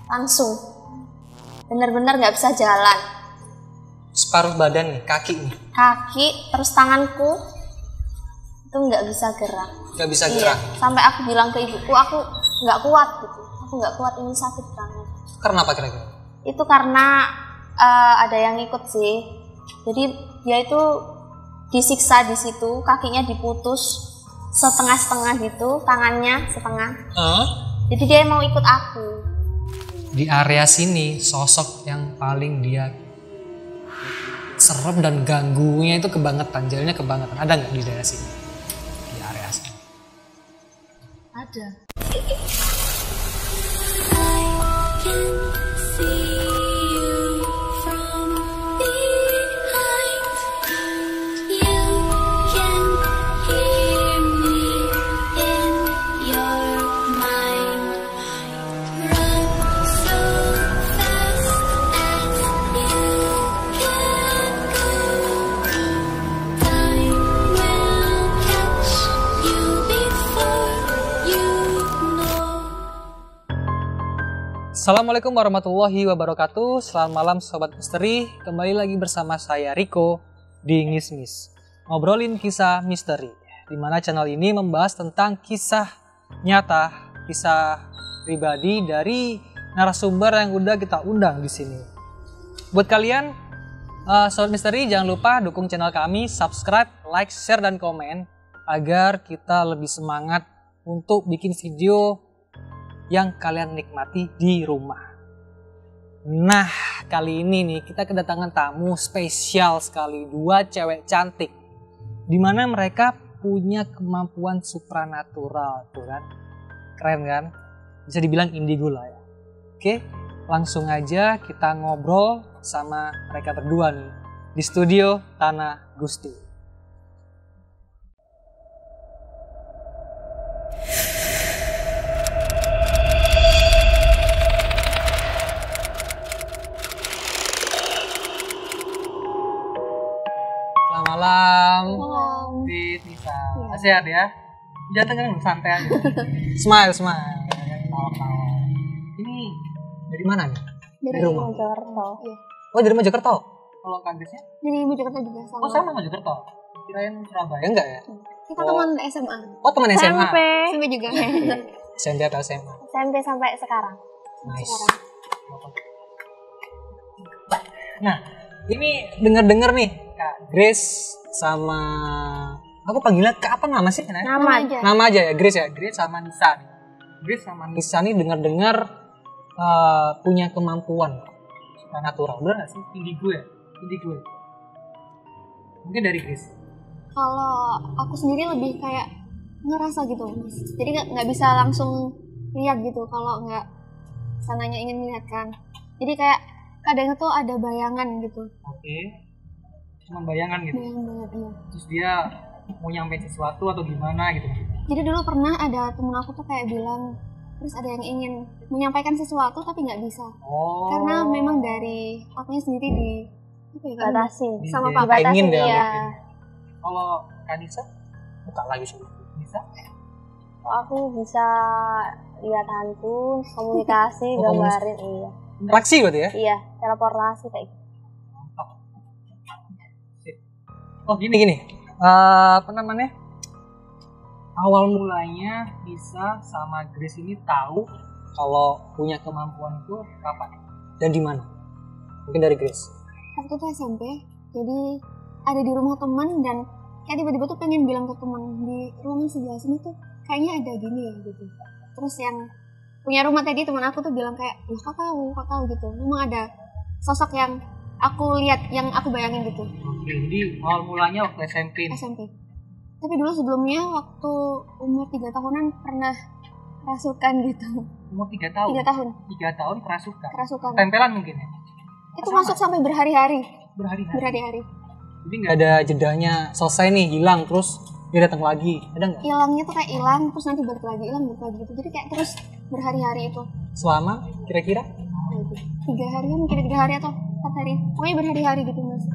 langsung bener-bener nggak bisa jalan. Separuh badan nih, kaki nih. Kaki terus tanganku itu nggak bisa gerak. Nggak bisa gerak. Sampai aku bilang ke ibuku aku nggak kuat gitu. Aku nggak kuat, ini sakit banget. Karena apa kira-kira? Itu karena ada yang ikut sih. Jadi dia itu disiksa di situ, kakinya diputus setengah-setengah gitu, tangannya setengah. Jadi dia mau ikut aku. Di area sini sosok yang paling dia serem dan ganggunya itu kebangetan, jalannya kebangetan. Ada nggak di daerah sini? Di area sini? Ada. Assalamualaikum warahmatullahi wabarakatuh. Selamat malam Sobat Misteri. Kembali lagi bersama saya Riko di Ngismis, ngobrolin kisah misteri, di mana channel ini membahas tentang kisah nyata, kisah pribadi dari narasumber yang udah kita undang di sini. Buat kalian Sobat Misteri, jangan lupa dukung channel kami, subscribe, like, share, dan komen agar kita lebih semangat untuk bikin video yang kalian nikmati di rumah. Nah, kali ini nih kita kedatangan tamu spesial sekali, dua cewek cantik, dimana mereka punya kemampuan supranatural, tuh kan? Keren kan? Bisa dibilang indigo lah ya. Oke, langsung aja kita ngobrol sama mereka berdua nih di studio Tanah Gusti. Malam. Nisa. Sehat ya? Jangan tegang, santai aja. Smile. Tawa-tawa. Ini dari mana nih? Dari rumah. Mojokerto. Iya. Oh, dari Mojokerto. Kalau kampusnya? Dari Mojokerto juga sama. Oh, sama Mojokerto. Kirain Surabaya enggak ya? Kita teman SMA. Oh, teman SMA. SMP juga. SMP atau SMA? SMP sampai sekarang. Nice. Nah, ini dengar nih Kak Grace sama aku panggilnya Kak apa nama sih? Nama aja. Nama aja ya, Grace ya. Grace sama Nisa. Grace sama Nisa nih dengar punya kemampuan supernatural. Benar nggak sih? Indigo ya. Mungkin dari Grace. Kalau aku sendiri lebih kayak ngerasa gitu, Mas. Jadi nggak bisa langsung lihat gitu kalau nggak sananya ingin lihat kan. Jadi kayak kadang tuh ada bayangan gitu. Oke. Cuma bayangan gitu. Bayangan, iya. Terus dia mau nyampe sesuatu atau gimana gitu. Jadi dulu pernah ada temen aku tuh kayak bilang, terus ada yang ingin menyampaikan sesuatu tapi nggak bisa. Oh. Karena memang dari akunya sendiri batasi sama Pak pengen batasi, deh. ya. Kalau Kanisa buka lagi sih. Bisa? aku bisa lihat hantu, komunikasi, gambarin, iya. Interaksi berarti ya? Iya, teleportasi kayak gitu. Oh gini. Apa namanya? Awal mulanya Nisa sama Grace ini tahu kalau punya kemampuan itu kapan dan di mana? Mungkin dari Grace. Waktu itu SMP, jadi ada di rumah teman dan kayak tiba-tiba tuh pengen bilang ke teman di rumah sebelah sini tuh kayaknya ada gini ya gitu. Terus yang punya rumah tadi teman aku tuh bilang kayak, kok tahu gitu. Memang ada sosok yang aku lihat, yang aku bayangin gitu. Oke, jadi awal mulanya waktu SMP. Tapi dulu sebelumnya waktu umur 3 tahunan pernah kerasukan gitu. Umur 3 tahun? 3 tahun. 3 tahun kerasukan? Kerasukan. Tempelan mungkin ya? Itu masuk sampai berhari-hari. Berhari-hari? Jadi nggak ada jedanya, selesai nih, hilang, terus dia datang lagi, ada nggak? Hilangnya tuh kayak hilang, terus nanti balik lagi, hilang, balik lagi gitu. Jadi kayak terus berhari-hari itu. Selama kira-kira? 3 hari kan, mungkin 3 hari atau 4 hari. Pokoknya berhari-hari gitu Mas.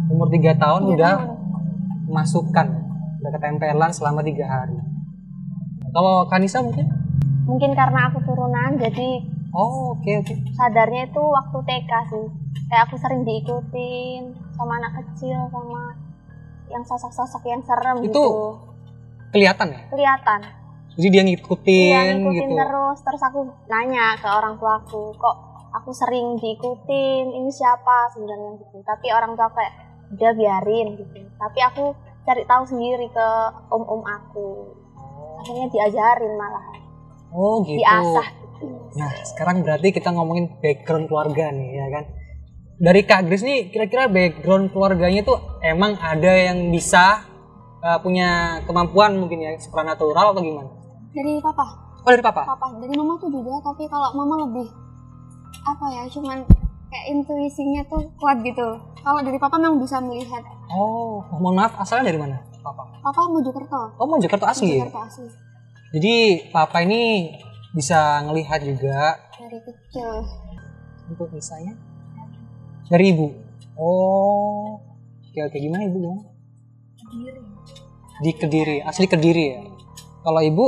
Umur 3 tahun 3 udah tahun. masukkan, udah ketempelan selama 3 hari. Kalau Kanisa mungkin? Mungkin karena aku turunan, jadi Oh, oke. Sadarnya itu waktu TK sih. Kayak aku sering diikutin sama anak kecil, sama yang sosok-sosok yang serem Itu gitu. kelihatan ya? Kelihatan. Jadi dia ngikutin, Iya, ngikutin gitu. terus aku nanya ke orang tuaku, kok aku sering diikutin, ini siapa sebenarnya gitu. Tapi orang tua kayak udah biarin gitu. Tapi aku cari tahu sendiri ke om-om aku. Akhirnya diajarin malah, Oh gitu. diasah gitu. Nah sekarang berarti kita ngomongin background keluarga nih ya kan. Dari Kak Grace nih kira-kira background keluarganya tuh emang ada yang bisa punya kemampuan mungkin ya supranatural atau gimana? Dari papa. Oh dari papa? Papa, dari mama tuh juga, tapi kalau mama lebih apa ya, cuman kayak intuisinya tuh kuat gitu. Kalau dari papa memang bisa melihat. Oh mohon maaf asalnya dari mana papa? Papa Mojokerto. Oh Mojokerto asli ya? Mojokerto asli. Jadi papa ini bisa ngelihat juga Dari kecil. untuk misalnya dari ibu. Oh oke gimana ibu gimana? Di Kediri, asli Kediri ya. Kalau ibu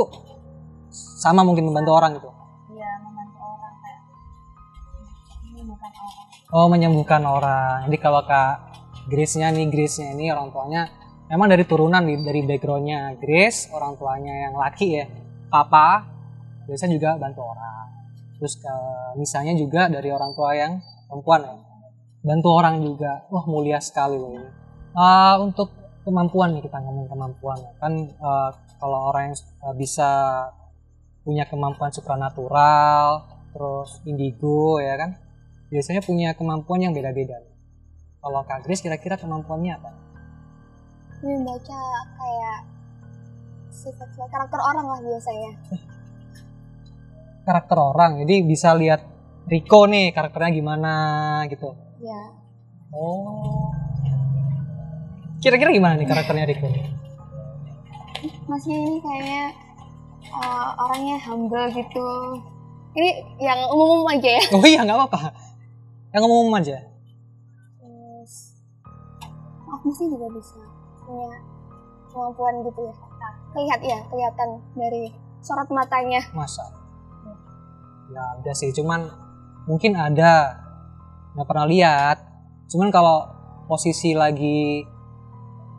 sama mungkin membantu orang gitu. Iya, membantu orang kayak menyembuhkan orang. Oh menyembuhkan orang. Jadi kalau Kak Grace-nya ini orang tuanya memang dari turunan dari backgroundnya Grace, orang tuanya yang laki ya, papa biasanya juga bantu orang. Terus misalnya juga dari orang tua yang perempuan ya, bantu orang juga. Wah mulia sekali loh ini. Untuk kemampuan nih kita ngomong kemampuan kan, kalau orang yang bisa punya kemampuan supranatural, terus indigo ya kan, biasanya punya kemampuan yang beda-beda. Kalau Kak Grace kira-kira kemampuannya apa? Membaca kayak sifat-sifat karakter orang lah biasanya. Karakter orang, jadi bisa lihat Rico nih karakternya gimana gitu. Ya. Oh. Kira-kira gimana nih karakternya Rico? Masnya ini kayaknya orangnya humble gitu. Ini yang umum aja ya. Oh iya nggak apa-apa. Yang ngomong aja. Terus, masnya juga bisa punya kemampuan gitu ya. Kelihatan dari sorot matanya. Masa? Ya ada sih, cuman mungkin ada nggak pernah lihat. Cuman kalau posisi lagi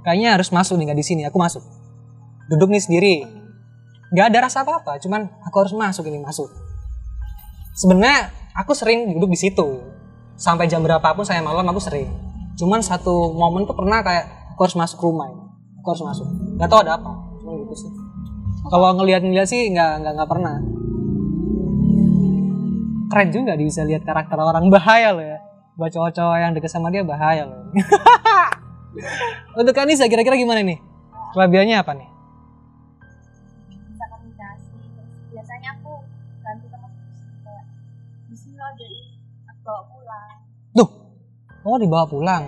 kayaknya harus masuk nih, nggak di sini, aku masuk. Duduk nih sendiri, nggak ada rasa apa-apa, cuman aku harus masuk. Sebenarnya aku sering duduk di situ sampai jam berapapun saya malam aku sering. Cuman satu momen tuh pernah kayak aku harus masuk rumah, aku harus masuk. Nggak tahu ada apa, cuma gitu sih. Kalau ngelihat sih nggak pernah. Keren juga dia bisa lihat karakter orang, bahaya loh ya. Buat cowok-cowok yang deket sama dia bahaya loh. Untuk Anissa kira-kira gimana nih? Kelebihannya apa nih? Bisa komunikasi. Biasanya aku bantu teman-teman kayak di sini loh, jadi aku bawa pulang. Tuh, oh dibawa pulang.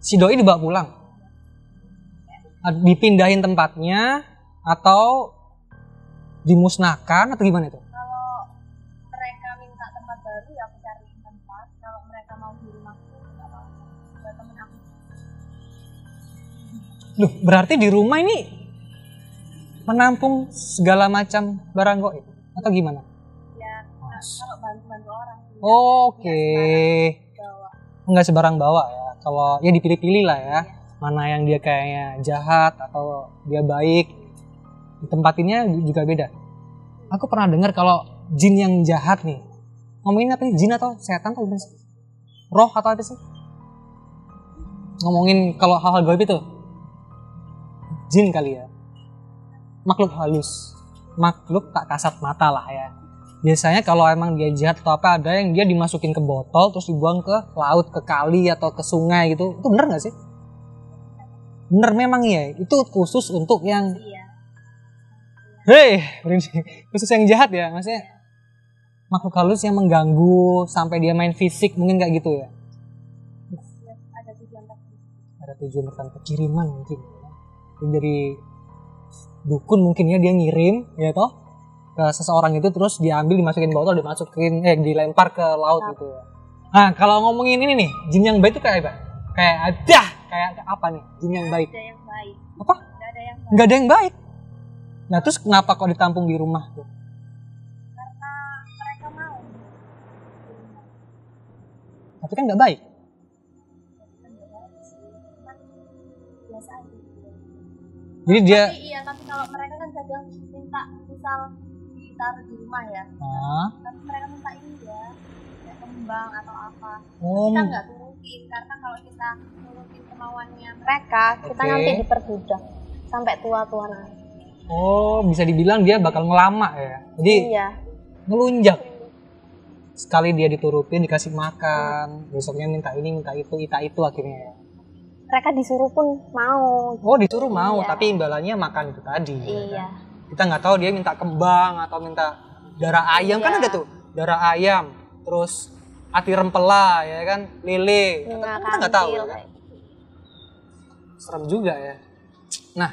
Si doi dibawa pulang. Dipindahin tempatnya atau dimusnahkan atau gimana itu? Kalau mereka minta tempat baru ya aku cariin tempat. Kalau mereka mau di rumahku nggak apa-apa. Buat temen aku. Loh, berarti di rumah ini menampung segala macam barang goib atau gimana? Ya, kalau bantu-bantu orang sih. Oke. Bawa. Enggak sebarang bawa ya. Kalau ya dipilih-pilih lah ya. Mana yang dia kayaknya jahat atau dia baik. Ditempatinnya juga beda. Aku pernah dengar kalau jin yang jahat nih. Ngomongin apa nih? Jin atau setan atau apa sih? Roh atau apa sih? Ngomongin kalau hal-hal gaib itu. Jin kali ya. Makhluk halus. Makhluk tak kasat mata lah ya. Biasanya kalau emang dia jahat atau apa, ada yang dia dimasukin ke botol terus dibuang ke laut, ke kali atau ke sungai gitu. Itu bener gak sih? Bener memang ya. Itu khusus untuk yang Iya. khusus yang jahat ya. Maksudnya makhluk halus yang mengganggu sampai dia main fisik mungkin kayak gitu ya. Ada tujuan tertentu. Ada tujuan tertentu, kiriman mungkin. Ini dari dukun mungkin ya, dia ngirim ya toh ke seseorang itu, terus diambil dimasukin botol, dilempar ke laut gitu ya. Nah kalau ngomongin ini nih, jin yang baik itu kayak apa? Kayak apa nih jin yang baik? Ada yang baik. Apa? Nggak ada yang baik. Nggak ada yang baik. Nah terus kenapa kok ditampung di rumah tuh? Karena mereka mau. Tapi kan nggak baik. Biasa aja. Jadi dia Tapi kalau mereka kan kadang minta misal ditaruh di rumah ya. Tapi mereka minta ini ya, kayak kembang atau apa. Kita nggak turutin karena kalau kita turutin kemauannya mereka, kita nanti diperbudak sampai tua-tua nanti. Oh, bisa dibilang dia bakal ngelama ya. Jadi ngelunjak. Sekali dia diturutin, dikasih makan, besoknya minta ini, minta itu akhirnya ya. Mereka disuruh pun mau. Oh, disuruh mau, tapi imbalannya makan itu tadi. Iya. Kita nggak tahu dia minta kembang atau minta darah ayam, kan ada tuh darah ayam, terus ati rempela ya kan, lele. Kita nggak tahu kan. Serem juga ya. Nah,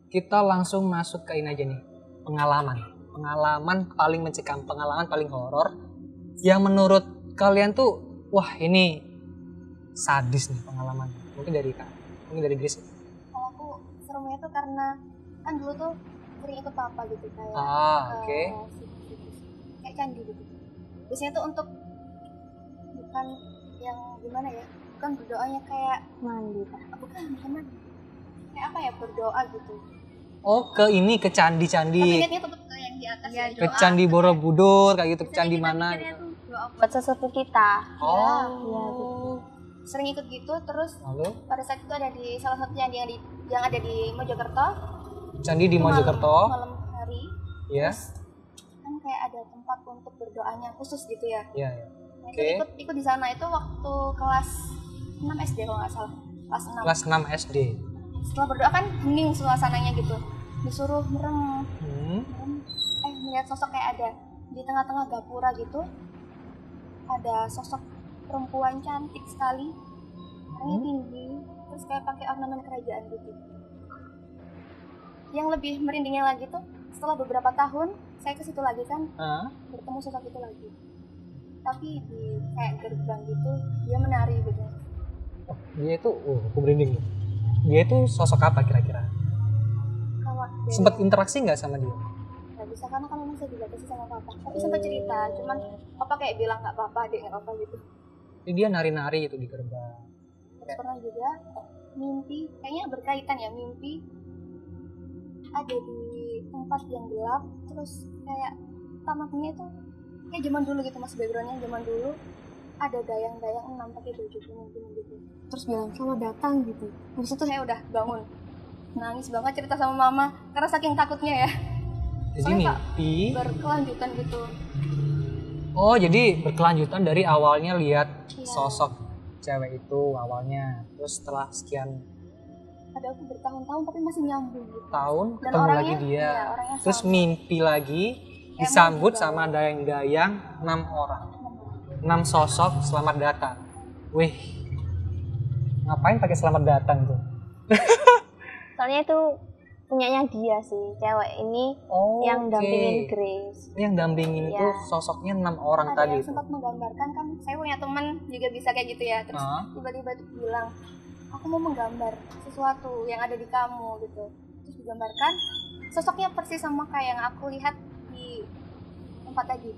kita langsung masuk ke ini aja nih, pengalaman paling mencekam, pengalaman paling horor yang menurut kalian tuh wah ini sadis nih pengalaman. Mungkin dari Grace. Kalau aku seremnya tuh karena kan dulu tuh sering ikut papa gitu kayak kayak candi gitu. Biasanya tuh untuk bukan yang gimana ya, bukan berdoanya kayak mandi, bukan kayak apa ya, berdoa gitu. Oh, ke candi-candi. Tapi niatnya tetap ke yang di atas ya, ke Candi Borobudur kayak gitu, ke candi mana gitu. Buat sesepuh kita. Oh. Iya, gitu. Sering ikut gitu, terus lalu pada saat itu ada di salah satu candi yang ada di Mojokerto. Candi di Mojokerto. Malam hari. Iya. Kan kayak ada tempat untuk berdoanya khusus gitu ya. Iya. Nah, ikut di sana itu waktu kelas 6 SD kalau nggak salah. Kelas 6 SD. Setelah berdoa kan hening suasananya gitu, disuruh merem, melihat sosok kayak ada di tengah-tengah gapura gitu, ada sosok perempuan cantik sekali, orangnya tinggi, terus kayak pakai ornamen kerajaan gitu. Yang lebih merindingnya lagi tuh setelah beberapa tahun saya ke situ lagi kan, bertemu sosok itu lagi, tapi di kayak gerbang gitu dia menari gitu. Dia itu aku merinding nih. Dia itu sosok apa kira-kira? Sempat interaksi nggak sama dia? Nggak bisa karena kan memang saya dibatasi sama papa. Tapi sempat cerita, cuman papa kayak bilang nggak apa-apa, dek nggak apa-apa gitu. Jadi dia nari-nari itu di gerbang. Terus pernah juga mimpi, kayaknya berkaitan ya, mimpi ada di tempat yang gelap, terus kayak tamatnya itu kayak zaman dulu gitu, mas, backgroundnya zaman dulu ada dayang-dayang pakai baju kuning gitu. Terus bilang selamat datang gitu. Habis itu saya udah bangun, nangis banget cerita sama mama karena saking takutnya ya. Jadi mimpi berkelanjutan gitu. Oh, jadi berkelanjutan dari awalnya lihat sosok cewek itu awalnya, terus setelah sekian ada aku bertahun-tahun tapi masih nyambung gitu. Tahun ketemu lagi dia. Terus mimpi lagi disambut sama dayang-dayang 6 orang. 6 sosok selamat datang. Wih, ngapain pakai selamat datang tuh? Soalnya itu punyanya dia sih, cewek ini yang dampingin Grace. Yang dampingin itu sosoknya 6 orang ada tadi. Yang sempat menggambarkan kan, saya punya teman juga bisa kayak gitu ya. Terus tiba-tiba tuh bilang, aku mau menggambar sesuatu yang ada di kamu gitu. Terus digambarkan, sosoknya persis sama kayak yang aku lihat di tempat tadi.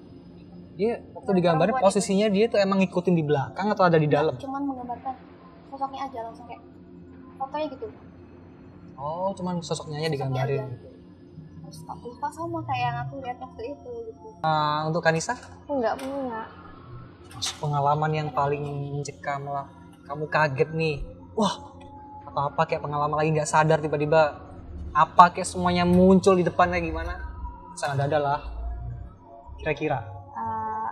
Dia waktu digambarin posisinya dia tuh emang ngikutin di belakang atau ada di dalam? Cuman menggambarkan sosoknya aja langsung kayak fotonya gitu. Oh, cuman sosoknya aja digambarin. Terus aku lupa sama kayak yang aku lihat waktu itu gitu. Untuk Kanisa? Aku nggak punya. Pengalaman yang paling mencekam lah. Kamu kaget nih. Wah, apa-apa kayak pengalaman lagi nggak sadar tiba-tiba apa kayak semuanya muncul di depannya gimana? Sangat ada lah. Kira-kira.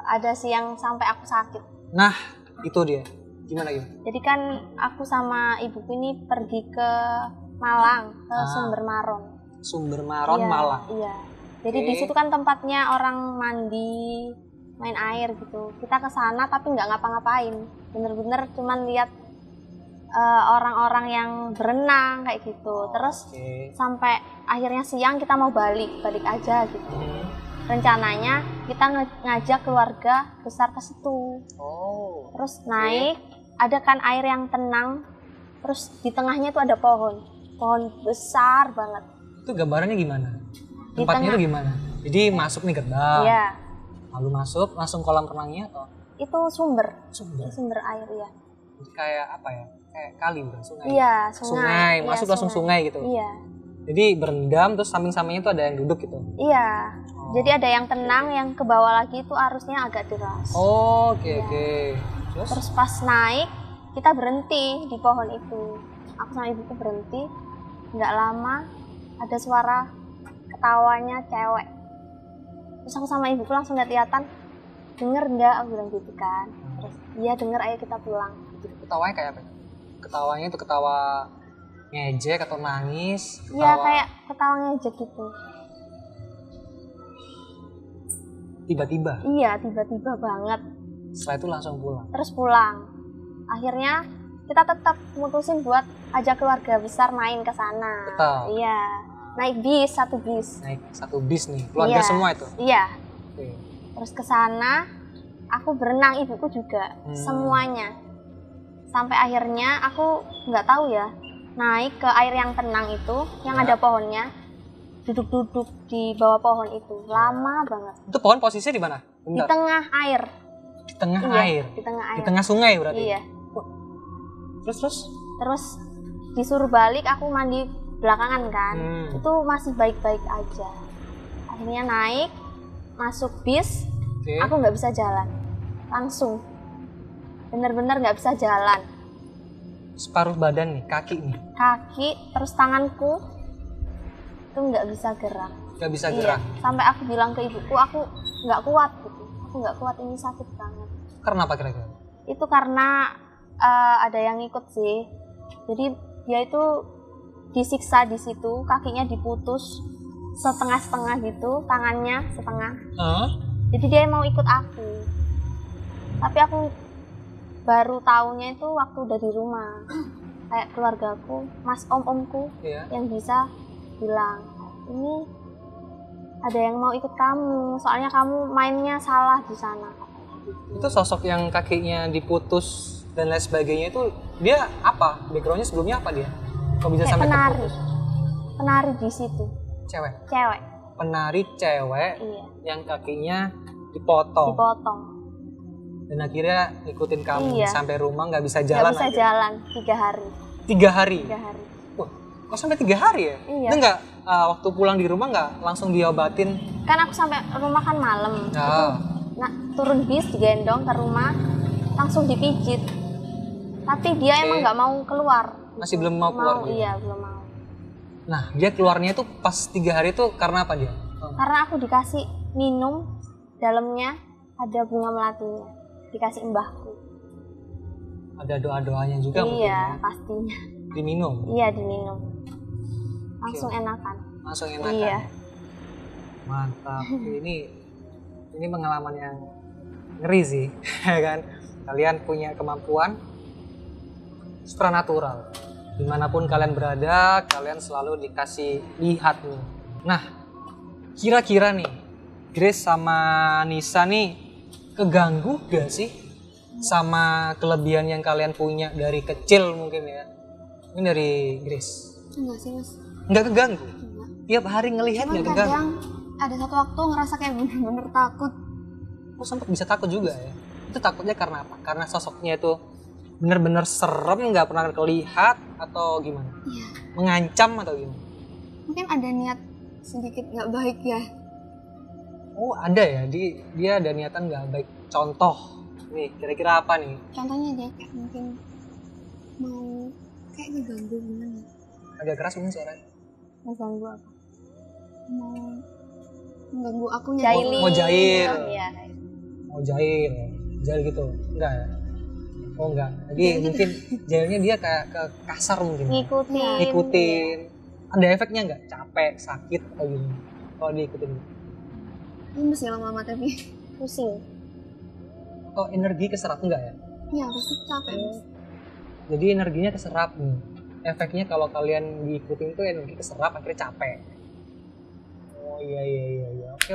Ada sih yang sampai aku sakit. Nah, itu dia. Gimana? Jadi kan aku sama ibuku ini pergi ke Malang, ke Sumber Maron. Sumber Maron, Malang. Iya. Jadi di situ kan tempatnya orang mandi, main air gitu. Kita ke sana tapi nggak ngapa-ngapain. Bener-bener cuman lihat orang-orang yang berenang kayak gitu. Terus sampai akhirnya siang kita mau balik aja gitu. Rencananya kita ngajak keluarga besar ke situ. Terus naik, ada kan air yang tenang. Terus di tengahnya itu ada pohon besar banget. Itu gambarannya gimana? Tempatnya itu gimana? Jadi masuk nih gerbang. Iya. Lalu masuk langsung kolam renangnya atau? itu sumber air ya. Kayak apa ya? Kayak kali bukan sungai. Iya, Sungai, Iya, masuk langsung sungai gitu. Iya. Jadi berendam terus samping-sampingnya itu ada yang duduk gitu. Iya. Oh. Jadi ada yang tenang, yang ke bawah lagi itu arusnya agak deras. Oh, oke. Terus pas naik kita berhenti di pohon itu. Aku sama ibuku berhenti. Nggak lama ada suara ketawanya cewek. Terus aku sama ibuku langsung lihat-lihatan, denger nggak? Aku bilang gitu kan. Terus iya denger, ayo kita pulang. Itu ketawanya kayak apa? Ketawanya itu ketawa ngejek atau nangis? Iya kayak ketawa ngejek gitu. Tiba-tiba? Iya tiba-tiba banget. Setelah itu langsung pulang? Terus pulang. Akhirnya kita tetap mutusin buat ajak keluarga besar main ke sana. Tetap? Iya. Naik bis, satu bis. Naik satu bis nih, keluarga semua itu? Iya. Oke. Terus ke sana, aku berenang, ibuku juga, semuanya. Sampai akhirnya aku nggak tahu ya, naik ke air yang tenang itu, yang ada pohonnya, duduk-duduk di bawah pohon itu, lama banget. Itu pohon posisinya di mana? Di tengah air. Di tengah Iya, air? Di tengah air. Di tengah sungai berarti? Iya. Terus? Disuruh balik, aku mandi belakangan kan, itu masih baik-baik aja. Akhirnya naik, masuk bis, aku nggak bisa jalan, langsung, bener-bener nggak bisa jalan. Separuh badan nih, kaki nih? Kaki, terus tanganku, itu nggak bisa gerak. Nggak bisa gerak? Iya, sampai aku bilang ke ibuku, aku nggak kuat gitu, aku nggak kuat, ini sakit banget. Karena apa kira-kira? Itu karena ada yang ikut sih, jadi dia itu disiksa di situ, kakinya diputus setengah-setengah gitu, tangannya setengah. Jadi dia mau ikut aku. Tapi aku baru tahunya itu waktu udah di rumah. Kayak keluargaku, mas om-omku yang bisa bilang, ini ada yang mau ikut kamu, soalnya kamu mainnya salah di sana. Itu sosok yang kakinya diputus dan lain sebagainya itu dia apa? Backgroundnya sebelumnya apa dia? Kok bisa sampai terputus? Penari di situ. Cewek. Penari cewek. Iya. Yang kakinya dipotong. Dan akhirnya ngikutin kamu sampai rumah nggak bisa jalan. Nggak bisa jalan 3 hari. 3 hari. 3 hari. Wah, kok sampai 3 hari ya? Iya. Itu nggak waktu pulang di rumah nggak langsung diobatin? Kan aku sampai rumah kan malam. Nah, turun bis digendong ke rumah, langsung dipijit. Tapi dia emang nggak mau keluar. Masih belum mau keluar? Iya, belum mau. Nah, dia keluarnya itu pas 3 hari itu karena apa dia? Karena aku dikasih minum, dalamnya ada bunga melatinya, dikasih mbahku. Ada doa-doanya juga mungkin? Iya, pastinya. Diminum? Iya, diminum. Langsung enakan. Langsung enakan? Iya. Mantap. Ini pengalaman yang ngeri sih, ya kan? Kalian punya kemampuan supranatural. Dimanapun kalian berada, kalian selalu dikasih lihat nih. Nah, kira-kira nih, Grace sama Nisa nih keganggu gak sih sama kelebihan yang kalian punya dari kecil mungkin ya? Ini dari Grace. Enggak sih mas. Enggak keganggu? Enggak. Tiap hari ngelihat Cuman gak keganggu? kadang ada satu waktu ngerasa kayak bener-bener takut. Kok sempat bisa takut juga ya? Itu takutnya karena apa? Karena sosoknya itu bener-bener serem, nggak pernah kelihat atau gimana? Iya. Mengancam atau gimana? Mungkin ada niat sedikit nggak baik ya. Oh ada ya, dia ada niatan nggak baik. Contoh, nih kira-kira apa nih? Contohnya dia kayak mungkin mau kayak ngeganggu gimana? Agak keras mungkin suaranya. Ngeganggu apa? Mau mengganggu akunya. Jahili. Mau jahil. Iya. Mau jahil gitu? Enggak ya? Oh enggak, jadi mungkin jahilnya dia kayak ke kasar mungkin. Ngikutin. Ada efeknya nggak? Capek, sakit atau gimana? Kalau diikutin? Lemes ya lama-lama tapi Pusing. Atau energi keserap enggak ya? iya pasti capek mas. Jadi energinya keserap nih. Efeknya kalau kalian diikutin itu energi keserap akhirnya capek. Oh iya. Oke.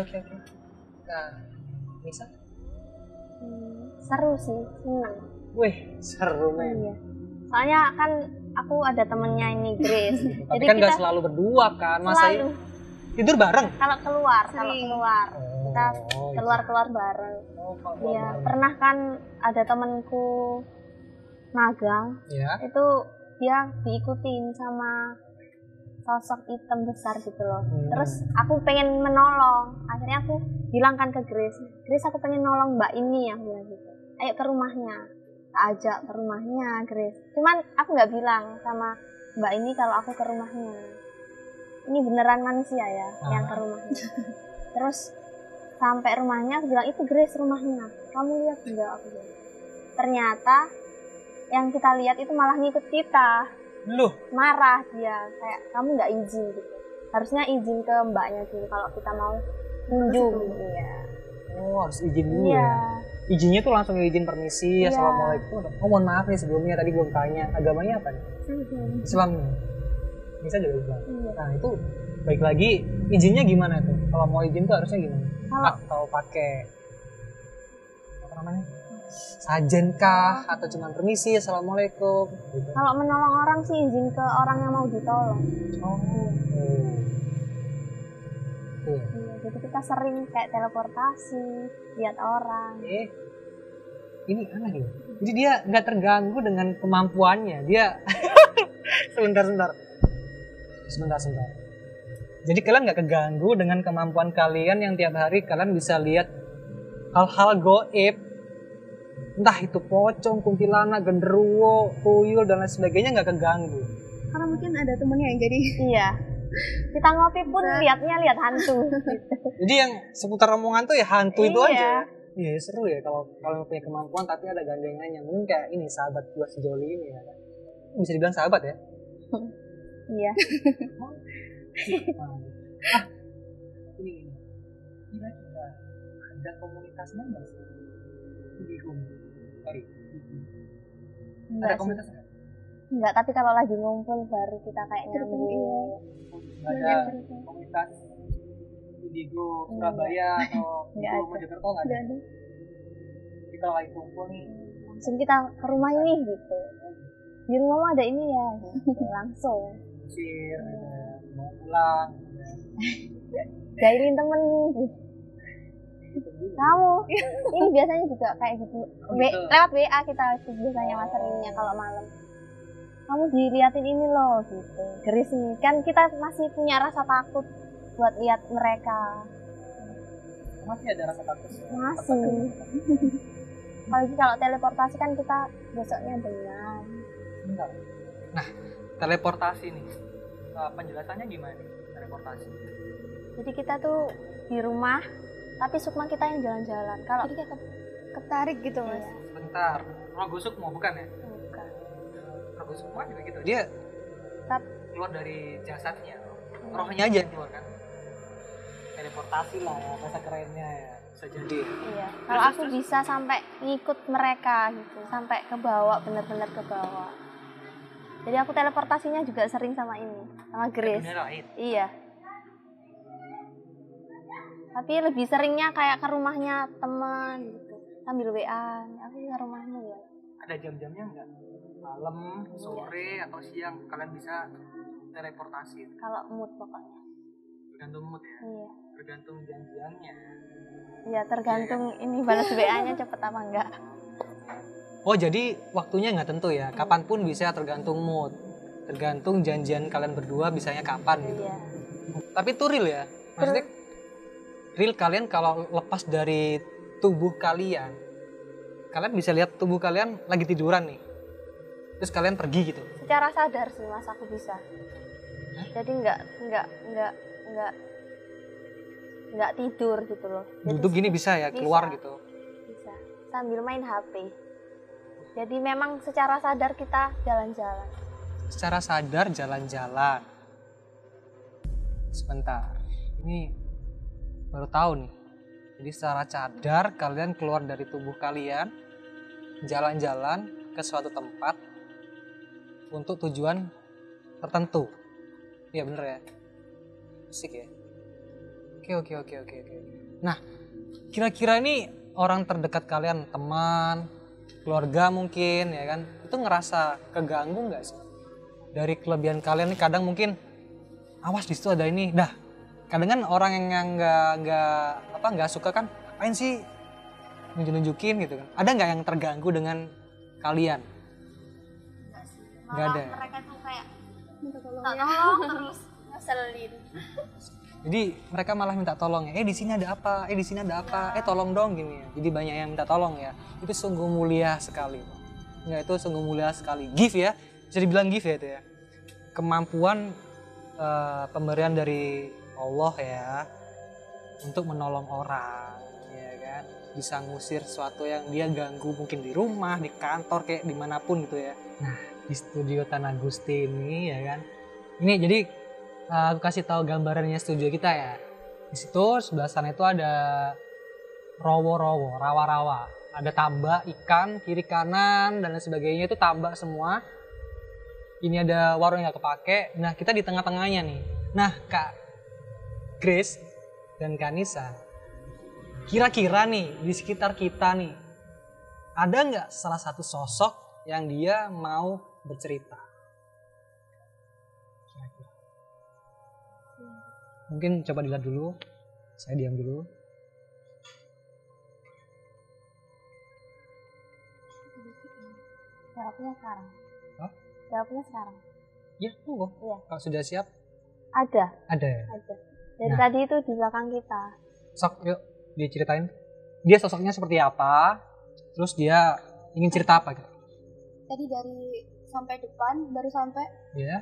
Nah, Nisa? Seru sih, senang. Wih, seru men. Iya. Soalnya kan aku ada temennya ini Grace. Tapi kan nggak selalu berdua kan, masa selalu tidur bareng? kalau keluar. Oh, kita Oh, keluar-keluar bareng. Oh, Iya, pernah kan ada temenku magang, Ya. itu dia diikutin sama sosok hitam besar gitu loh. Terus aku pengen menolong, akhirnya aku bilang kan ke Grace aku pengen nolong mbak ini, yang bilang gitu, ayo ke rumahnya, tak ajak ke rumahnya Grace. Cuman aku nggak bilang sama mbak ini kalau aku ke rumahnya, ini beneran manusia ya yang ke rumahnya. Terus sampai rumahnya aku bilang, itu Grace rumahnya, kamu lihat enggak? Aku bilang. Ternyata yang kita lihat itu malah ngikut kita. Loh, Marah dia, kayak kamu nggak izin gitu, harusnya izin ke mbaknya dulu kalau kita mau kunjung. Iya. oh harus izin dulu Iya. ya. Izinnya tuh langsung izin permisi, Iya. assalamualaikum. Oh mohon maaf nih sebelumnya tadi belum tanya, agamanya apa nih? Islam nih. Bisa juga Islam. Iya. Nah itu baik lagi, izinnya gimana tuh? Kalau mau izin tuh harusnya gimana? Kalau Atau pakai apa namanya? Sajen kah? Atau cuma permisi, assalamualaikum? Gitu. kalau menolong orang sih izin ke orang yang mau ditolong. Oh. Iya. Iya, jadi kita sering kayak teleportasi, lihat orang. Ini aneh ya. Jadi dia nggak terganggu dengan kemampuannya. Dia sebentar. Jadi kalian nggak keganggu dengan kemampuan kalian yang tiap hari kalian bisa lihat hal-hal goib. Entah itu pocong, kuntilanak, genderuwo, tuyul dan lain sebagainya nggak keganggu. Karena mungkin ada temennya yang jadi Iya. Kita ngopi pun lihat hantu. Jadi yang seputar omongan tuh ya hantu itu Iya. aja. Iya seru ya kalau punya kemampuan tapi ada gandengannya. Mungkin kayak ini sahabat gua sejoli ini ya. Bisa dibilang sahabat ya. Iya. Ini kira-kira ada komunitasnya nggak sih? Di Enggak ada sih. komunitas nggak? Enggak, tapi kalau lagi ngumpul baru kita kayak nyambung. Nggak ada komunitas Indigo Surabaya atau Nggak Indigo ada. Mojokerto nggak ada? Kita lagi kumpul nih. Langsung kita ke rumah ini gitu. Di rumah ada ini ya, gitu. Langsung. Sir, mau pulang. Jahilin temen gitu. Kamu ini biasanya juga kayak gitu. Gitu. Lewat WA kita biasanya masarinnya kalau malam. Kamu diliatin ini loh gitu. Geris nih, kan kita masih punya rasa takut buat lihat mereka. Masih ada rasa takut? Masih. Apalagi kalau teleportasi kan kita besoknya dengar. Bentar. Nah, teleportasi nih. Penjelasannya gimana nih teleportasi? Jadi kita tuh di rumah, tapi sukma kita yang jalan-jalan. Kalau jadi kayak ketarik gitu mas. Iya. Bentar, Rogo Sukmo bukan ya? Bukan. Rogo Sukmo juga gitu. Dia keluar dari jasadnya, rohnya aja yang keluar kan? Teleportasi lah ya, bahasa kerennya ya. Bisa jadi. Iya. Kalau aku bisa sampai ngikut mereka gitu, sampai ke bawah, bener-bener ke bawah. Jadi aku teleportasinya juga sering sama ini, sama Grace. Dunia lain. Iya. Tapi lebih seringnya kayak ke rumahnya teman gitu, sambil WA. Aku ke rumahmu ya. Ada jam-jamnya nggak? Malam, sore, atau siang kalian bisa teleportasi? Kalau mood pokoknya. Tergantung mood ya? Iya. Tergantung janjiannya. Iya, tergantung ini balas WA-nya cepet apa enggak. Oh jadi waktunya nggak tentu ya? Kapanpun bisa, tergantung mood. Tergantung janjian kalian berdua bisanya kapan gitu. Iya. Tapi itu real ya? Maksudnya real kalian kalau lepas dari tubuh kalian bisa lihat tubuh kalian lagi tiduran nih. Terus kalian pergi gitu. Secara sadar sih mas aku bisa. Jadi nggak tidur gitu loh. Jadi Duduk gini bisa ya, keluar bisa. gitu. Bisa. Sambil main HP. Jadi memang secara sadar kita jalan-jalan. Secara sadar jalan-jalan. Sebentar. Ini baru tahu nih. Jadi secara sadar kalian keluar dari tubuh kalian, jalan-jalan ke suatu tempat untuk tujuan tertentu. Iya bener ya? Asik ya? Oke. Nah, kira-kira ini orang terdekat kalian, teman, keluarga mungkin ya kan, itu ngerasa keganggu nggak sih? Dari kelebihan kalian nih kadang mungkin, awas di situ ada ini, dah Kadang kan orang yang nggak suka kan, apain sih nunjukin gitu kan. Ada nggak yang terganggu dengan kalian? Nggak ada. Mereka tuh kayak Minta tolong tak ya. tolong terus ngeselin. Jadi mereka malah minta tolong ya. Di sini ada apa? Di sini ada apa? Tolong dong gini ya. Jadi banyak yang minta tolong ya. Itu sungguh mulia sekali. Enggak, itu sungguh mulia sekali. Gift ya. Bisa dibilang gift ya itu ya. Kemampuan pemberian dari Allah ya untuk menolong orang, ya kan, bisa ngusir sesuatu yang dia ganggu mungkin di rumah, di kantor, kayak dimanapun gitu ya. Nah di studio Tanah Gusti ini ya kan, ini jadi aku kasih tahu gambarannya studio kita ya. Di situ sebelah sana itu ada rowo-rowo, rawa-rawa, ada tambak ikan kiri kanan dan lain sebagainya, itu tambak semua. Ini ada warung yang gak kepake. Nah kita di tengah-tengahnya nih. Nah Kak Grace dan Kak Nisa, kira-kira nih di sekitar kita nih, ada nggak salah satu sosok yang dia mau bercerita? Kira-kira. Mungkin coba dilihat dulu. Saya diam dulu. Jawabnya sekarang. Hah? Jawabnya sekarang. Ya, tunggu. Iya. Kalau sudah siap, Ada. ada ya. Ada. Dari Nah. tadi itu di belakang kita. Sok, yuk diceritain. Dia sosoknya seperti apa? Terus dia ingin cerita apa gitu? Tadi dari sampai depan baru sampai Ya.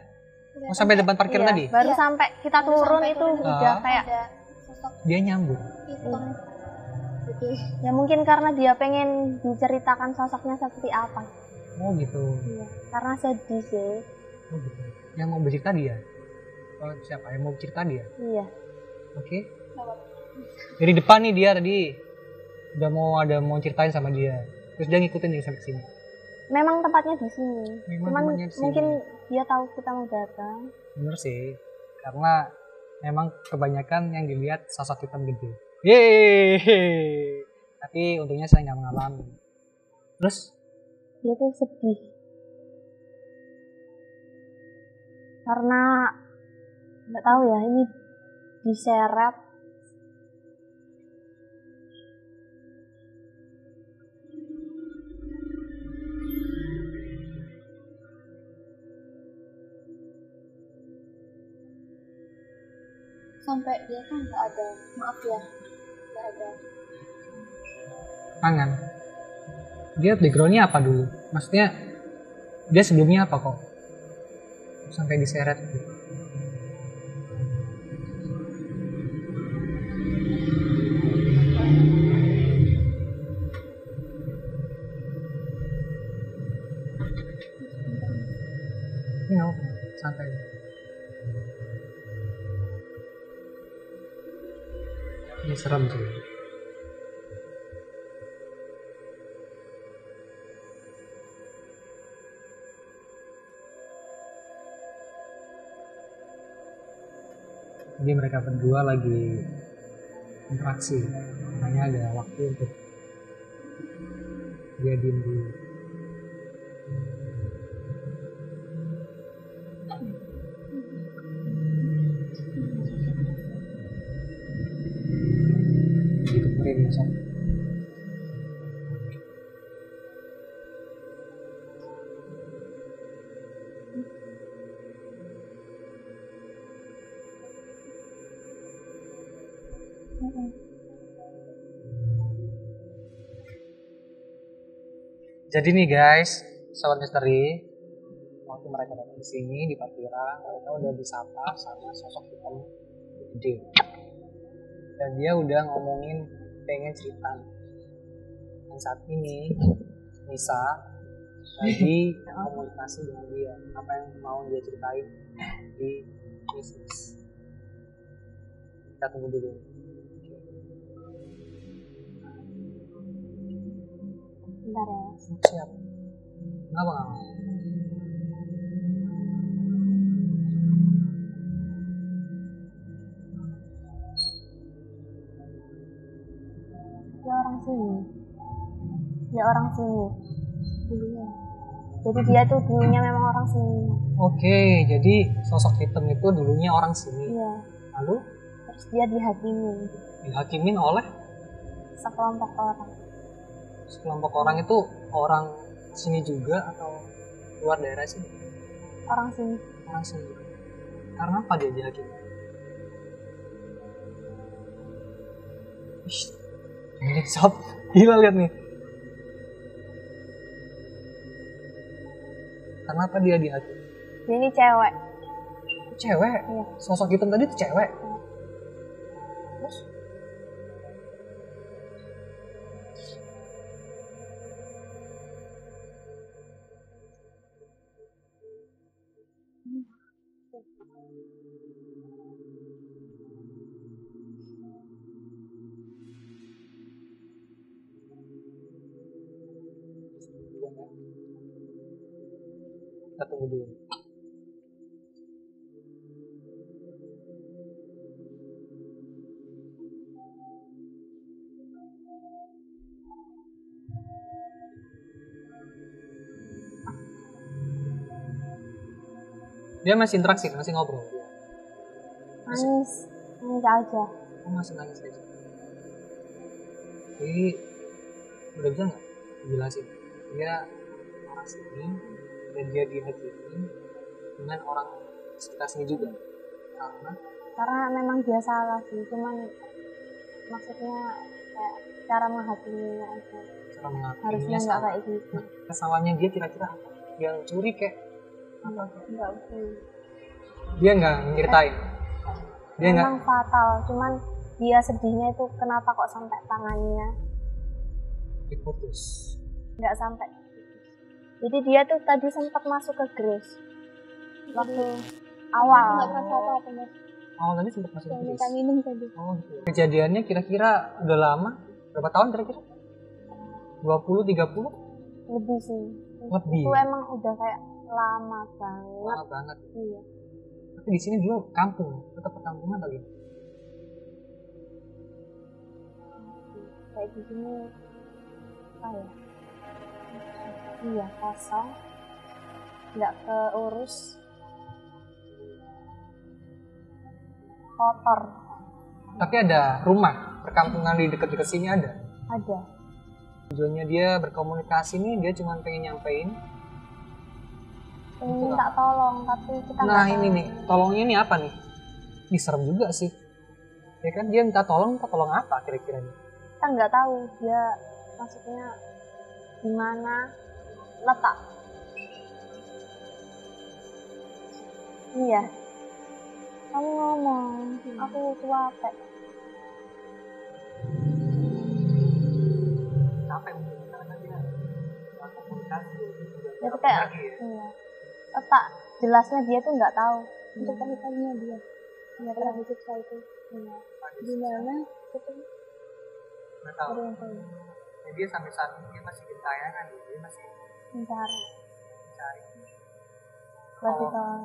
Oh, sampai depan parkir Iya, tadi. baru Iya. sampai kita Baru turun sampai itu turun. udah Ah. kayak ada sosok Dia nyambung. hitam putih. ya mungkin karena dia pengen diceritakan sosoknya seperti apa. Oh gitu. Iya. Karena sedih sih. Oh gitu. Yang mau bercerita dia. Oh, siapa yang mau cerita dia? Iya. Oke. Dari depan nih dia tadi udah mau ceritain sama dia. Terus dia ngikutin dia sampai sini. Memang tempatnya di sini. Memang Cuman tempatnya di sini. mungkin dia tahu kita mau datang. Bener sih. Karena memang kebanyakan yang dilihat sosok hitam gede. Yeay. Tapi untungnya saya nggak mengalami. Terus Dia tuh sedih. Karena nggak tahu ya, ini diseret. Sampai dia kan nggak ada, maaf ya, nggak ada. tangan. Dia backgroundnya apa dulu? Maksudnya dia sebelumnya apa kok? Sampai diseret gitu. Ini nggak apa-apa, santai. Ini serem sih. Jadi mereka berdua lagi interaksi, makanya ada waktu untuk dia diem dulu. Gitu kemarin ya, Sob. Jadi nih guys, sobat misteri, waktu mereka datang ke sini di parkiran, mereka udah disapa sama sosok hitam gede. Dan dia udah ngomongin pengen cerita. Dan saat ini Nisa lagi komunikasi dengan dia, apa yang mau dia ceritain di bisnis. Kita tunggu dulu. Bentar ya. Siap. Kenapa nggak mau? Dia orang sini. Dia orang sini. Dulunya. Jadi dia tuh dulunya memang orang sini. Oke, jadi sosok hitam itu dulunya orang sini. Iya. Lalu dia dihakimin Dihakimin oleh sekelompok orang. sekelompok orang itu orang sini juga atau luar daerah sini? Orang sini. Orang sini juga. Karena apa dia dihakimi? Ih, ini sob, gila lihat nih. Karena apa dia dihakimi? Dia ini cewek. Cewek? Iya. Sosok hitam tadi tuh cewek? Terus? Kita tunggu dulu. Dia masih interaksi, masih ngobrol. Nangis aja. Oh, masih nangis aja. Jadi udah bisa nggak jelasin? Dia orang sini dan dia dihakimi dengan orang sekitar sini juga. Karena memang dia salah sih, cuman maksudnya kayak cara menghakiminya aja. Cara menghakiminya Harusnya nggak salah. kayak gitu. Nah, kesalahannya dia kira-kira apa? Yang curi kayak apa? Nggak usah. Dia nggak nyeritain. Dia nggak. Memang fatal, cuman dia sedihnya itu kenapa kok sampai tangannya Diputus. nggak sampai. Jadi dia tuh tadi sempat masuk ke Grace waktu awal. Nggak kerasa apa-apa mas. Oh, tadi sempat masuk Yang ke minta minum tadi. Oh, gitu. Kejadiannya kira-kira udah lama? Berapa tahun kira-kira? 20, 30? Lebih sih. Lebih. Itu emang udah kayak lama banget. Lama banget. Iya. Tapi di sini dulu kampung, tetap perkampungan kali. Kayak di sini apa ya? Iya, kosong. Nggak keurus. Kotor. Tapi ada rumah perkampungan di dekat-dekat sini ada. Ada. Tujuannya dia berkomunikasi nih, dia cuma pengen nyampein. Pengen minta tolong, tapi kita Nah nggak ini tahu. nih, tolongnya nih apa nih? Ih, serem juga sih. Ya kan dia minta tolong apa kira-kira nih? Kita nggak tahu dia maksudnya di mana letak. Iya. Kamu ngomong, aku capek. Sampai mungkin karena dia komunikasi. Itu kayak iya. Letak jelasnya dia tuh nggak tahu. Untuk pernikahannya dia. Nggak pernah disiksa itu. Iya. Di mana? Itu Nggak tahu. ada yang tahu. Ya, dia sampai saat ini dia masih gentayangan, dia masih Mencari. mencari. Berarti Oh. tolong.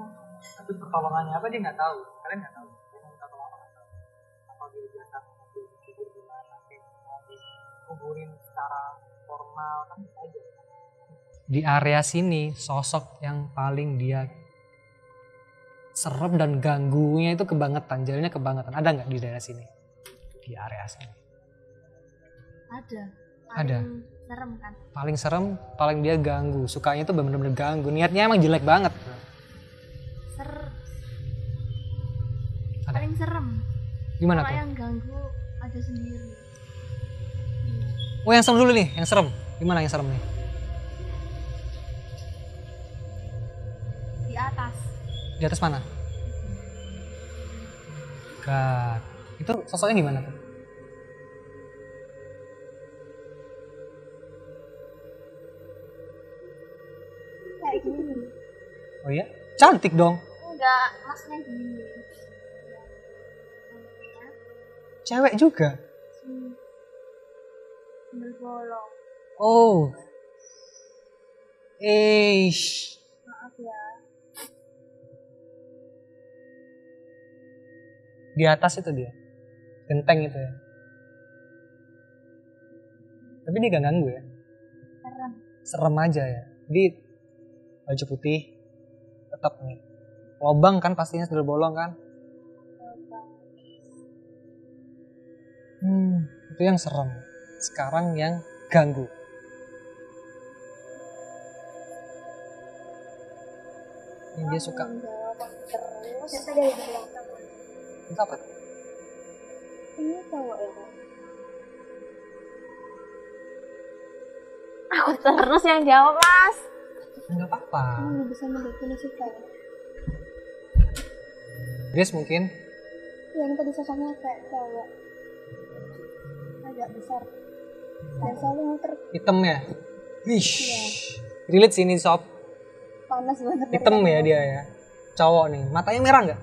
Tapi pertolongannya apa dia nggak tahu. Kalian nggak tahu. Dia mau minta tolong apa nggak tahu. Apa dia biasa dia dikubur di mana? Kayak mau dikuburin secara formal kan bisa aja. Di area sini sosok yang paling dia serem dan ganggunya itu kebangetan, jalannya kebangetan. Ada nggak di daerah sini? Di area sini. Ada. Ada. Serem kan? Paling serem, paling dia ganggu. Sukanya itu bener-bener ganggu. Niatnya emang jelek banget. Ada. Paling serem. Gimana Kalau tuh? yang ganggu ada sendiri. Oh yang serem dulu nih, yang serem. Gimana yang serem nih? Di atas. Di atas mana? God. Itu sosoknya gimana tuh? Kayak gini. Oh iya? Cantik dong. Enggak, maksudnya gini. Cewek juga. Sambal bolong. Oh. Maaf ya. Di atas itu dia. Genteng itu ya. Tapi dia gak ganggu ya. Serem. Serem aja ya. Jadi baju putih tetap nih. Lobang kan pastinya sambal bolong kan. Itu yang serem. Sekarang yang ganggu. Ini dia suka. Jawab aku terus. Ternyata dari belakang. Itu apa? Ini cowok ya kan? Aku terus yang jawab mas. Enggak apa-apa. Kamu bisa mendefinisikan. Grace mungkin. Yang tadi sosoknya kayak cowok. Agak besar. Dan selalu muter Hitam ya. Wish. Relate sini sob. panas banget. dari Hitam ya kamera. dia ya. Cowok nih. Matanya merah nggak?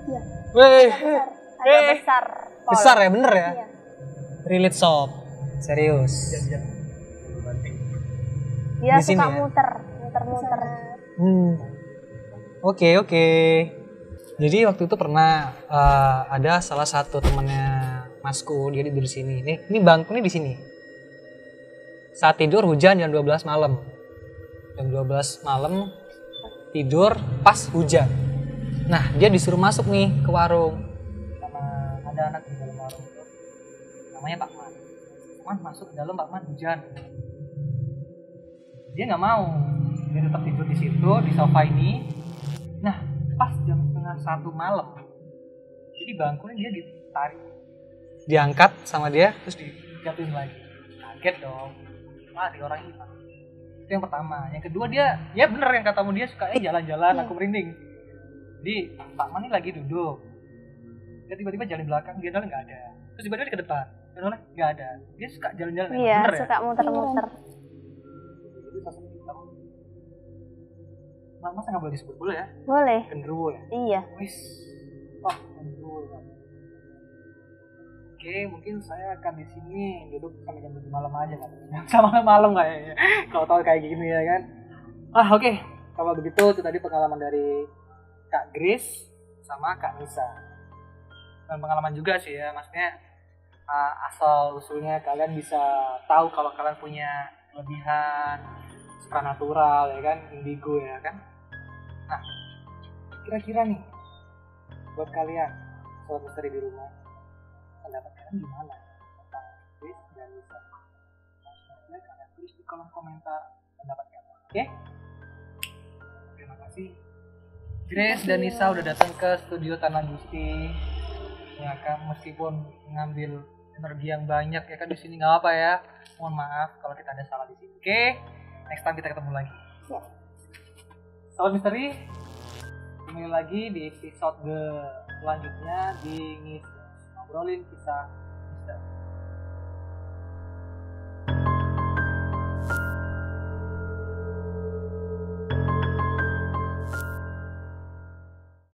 Iya. Weh. Besar. Agak besar. Pol. Besar ya, bener ya. Iya. Relate sob. Serius. Dia Di sini suka ya? muter-muter. Oke. Jadi waktu itu pernah ada salah satu temannya Masku, dia tidur di sini. Ini bangku nih di sini. Saat tidur hujan jam 12 malam. Jam 12 malam tidur pas hujan. Nah, dia disuruh masuk nih ke warung. Sama ada anak di dalam warung itu. Namanya Pak Man. Man masuk ke dalam, Pak Man hujan. Dia nggak mau. Dia tetap tidur di situ di sofa ini. Nah, pas jam 1:30 malam. Jadi bangkunya dia ditarik, diangkat sama dia terus dijatuhin lagi. Kaget dong. Wah, di orang ini Pak. Itu yang pertama. Yang kedua dia, ya bener yang katamu, dia suka jalan-jalan, aku merinding. Jadi Pak Man ini lagi duduk. Dia tiba-tiba jalan belakang, dia noleh nggak ada. Terus tiba-tiba ke depan, dia noleh nggak ada. Dia suka jalan-jalan. Iya, bener suka muter-muter. Jadi sosok hitam. Masa nggak boleh disebut dulu ya? Boleh. Genderuwo ya? Iya. Wis, wah genderuwo. Oke, mungkin saya akan di sini duduk sampai jam 7 malam aja kan. Sama malam kayaknya. Kalau tahu kayak gini ya kan. Oke. Kalau begitu itu tadi pengalaman dari Kak Grace sama Kak Nisa. Dan pengalaman juga sih ya, maksudnya asal usulnya kalian bisa tahu kalau kalian punya kelebihan supranatural ya kan, indigo ya kan. Nah, kira-kira nih buat kalian sobat misteri di rumah, pendapat kalian gimana tentang Grace dan Nisa? Nah, kalian tulis di kolom komentar pendapat kalian. Oke? Terima kasih. Grace dan Nisa udah datang ke studio Tanah Gusti. Ya kan, meskipun mengambil energi yang banyak ya kan di sini, nggak apa ya. Mohon maaf kalau kita ada salah di sini. Oke? Next time kita ketemu lagi. Siap. Sobat misteri, kembali lagi di episode selanjutnya di Ngobrolin Kisah Misteri.